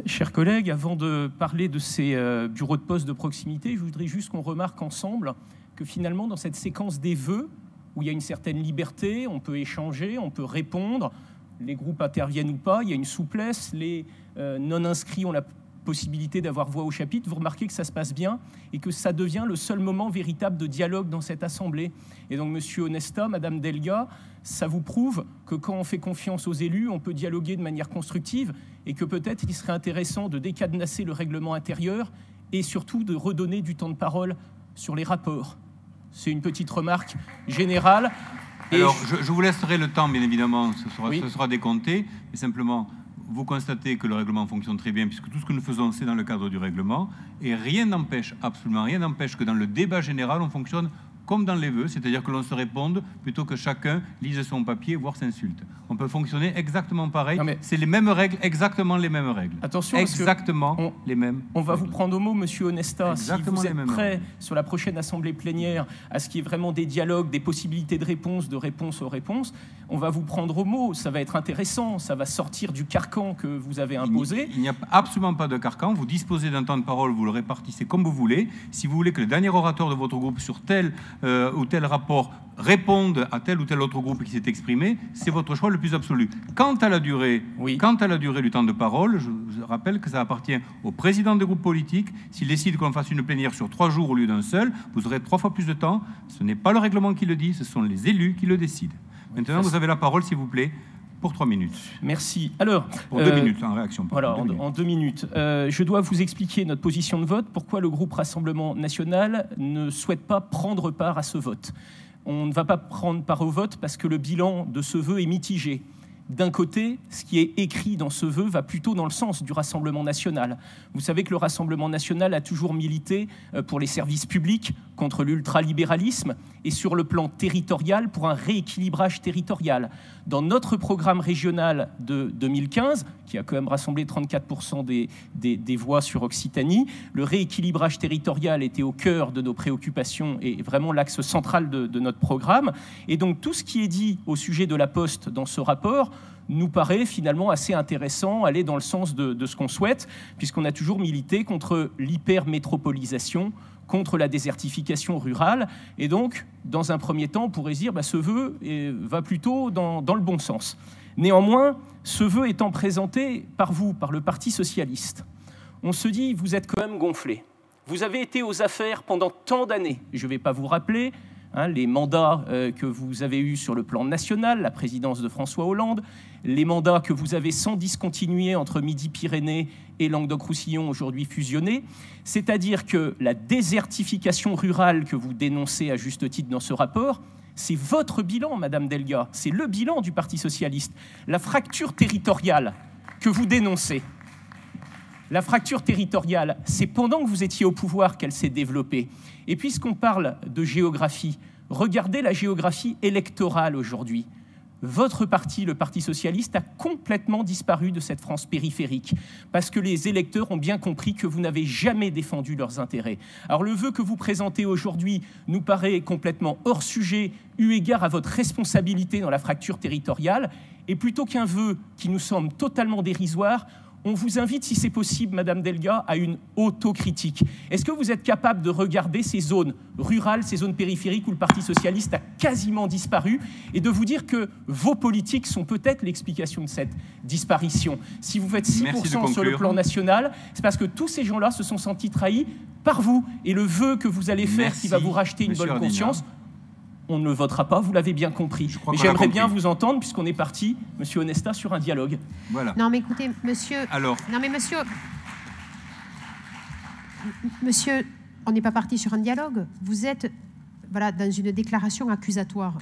Chers collègues, avant de parler de ces bureaux de poste de proximité, je voudrais juste qu'on remarque ensemble que finalement, dans cette séquence des vœux, où il y a une certaine liberté, on peut échanger, on peut répondre, les groupes interviennent ou pas, il y a une souplesse, les non-inscrits ont la possibilité d'avoir voix au chapitre, vous remarquez que ça se passe bien et que ça devient le seul moment véritable de dialogue dans cette assemblée. Et donc, Monsieur Onesta, Madame Delga, ça vous prouve que quand on fait confiance aux élus, on peut dialoguer de manière constructive et que peut-être il serait intéressant de décadenasser le règlement intérieur et surtout de redonner du temps de parole sur les rapports. C'est une petite remarque générale. Et alors, je vous laisserai le temps, bien évidemment, oui. Ce sera décompté, mais simplement, vous constatez que le règlement fonctionne très bien, puisque tout ce que nous faisons, c'est dans le cadre du règlement, et rien n'empêche, absolument rien n'empêche que dans le débat général, on fonctionne comme dans les vœux, c'est-à-dire que l'on se réponde plutôt que chacun lise son papier, voire s'insulte. On peut fonctionner exactement pareil. C'est les mêmes règles, exactement les mêmes règles. Attention, exactement les mêmes. On va vous prendre au mot, Monsieur Onesta. Exactement, si vous êtes prêt sur la prochaine assemblée plénière à ce qu'il y ait vraiment des dialogues, des possibilités de réponse aux réponses, on va vous prendre au mot. Ça va être intéressant, ça va sortir du carcan que vous avez imposé. Il n'y a absolument pas de carcan. Vous disposez d'un temps de parole, vous le répartissez comme vous voulez. Si vous voulez que le dernier orateur de votre groupe sur tel ou tel rapport réponde à tel ou tel autre groupe qui s'est exprimé, c'est votre choix le plus absolu. Quant à la durée du temps de parole, je vous rappelle que ça appartient au président des groupes politiques. S'il décide qu'on fasse une plénière sur 3 jours au lieu d'un seul, vous aurez 3 fois plus de temps. Ce n'est pas le règlement qui le dit, ce sont les élus qui le décident. Maintenant, vous avez la parole, s'il vous plaît, pour 3 minutes. Merci. Alors, pour 2 minutes, en réaction. Voilà, en 2 minutes. Je dois vous expliquer notre position de vote, pourquoi le groupe Rassemblement National ne souhaite pas prendre part à ce vote. On ne va pas prendre part au vote parce que le bilan de ce vœu est mitigé. D'un côté, ce qui est écrit dans ce vœu va plutôt dans le sens du Rassemblement national. Vous savez que le Rassemblement national a toujours milité pour les services publics, contre l'ultralibéralisme et sur le plan territorial pour un rééquilibrage territorial. Dans notre programme régional de 2015, qui a quand même rassemblé 34% des voix sur Occitanie, le rééquilibrage territorial était au cœur de nos préoccupations et vraiment l'axe central de notre programme. Et donc tout ce qui est dit au sujet de la Poste dans ce rapport nous paraît finalement assez intéressant, aller dans le sens de ce qu'on souhaite, puisqu'on a toujours milité contre l'hypermétropolisation, contre la désertification rurale. Et donc, dans un premier temps, on pourrait dire ce vœu va plutôt dans le bon sens. Néanmoins, ce vœu étant présenté par vous, par le Parti socialiste, on se dit, vous êtes quand même gonflé. Vous avez été aux affaires pendant tant d'années. Je ne vais pas vous rappeler les mandats que vous avez eus sur le plan national, la présidence de François Hollande, les mandats que vous avez sans discontinuer entre Midi-Pyrénées et Languedoc-Roussillon, aujourd'hui fusionnés. C'est-à-dire que la désertification rurale que vous dénoncez à juste titre dans ce rapport, c'est votre bilan, Madame Delga, c'est le bilan du Parti socialiste. La fracture territoriale que vous dénoncez, la fracture territoriale, c'est pendant que vous étiez au pouvoir qu'elle s'est développée. Et puisqu'on parle de géographie, regardez la géographie électorale aujourd'hui. Votre parti, le Parti socialiste, a complètement disparu de cette France périphérique parce que les électeurs ont bien compris que vous n'avez jamais défendu leurs intérêts. Alors le vœu que vous présentez aujourd'hui nous paraît complètement hors sujet eu égard à votre responsabilité dans la fracture territoriale. Et plutôt qu'un vœu qui nous semble totalement dérisoire, on vous invite, si c'est possible, Madame Delga, à une autocritique. Est-ce que vous êtes capable de regarder ces zones rurales, ces zones périphériques où le Parti socialiste a quasiment disparu et de vous dire que vos politiques sont peut-être l'explication de cette disparition? Si vous faites 6% sur le plan national, c'est parce que tous ces gens-là se sont sentis trahis par vous. Et le vœu que vous allez faire qui va vous racheter une bonne conscience, on ne le votera pas, vous l'avez bien compris. Mais j'aimerais bien vous entendre, puisqu'on est parti, Monsieur Onesta, sur un dialogue. Voilà. Non, mais écoutez, monsieur... Alors... Non, mais monsieur, on n'est pas parti sur un dialogue. Vous êtes dans une déclaration accusatoire.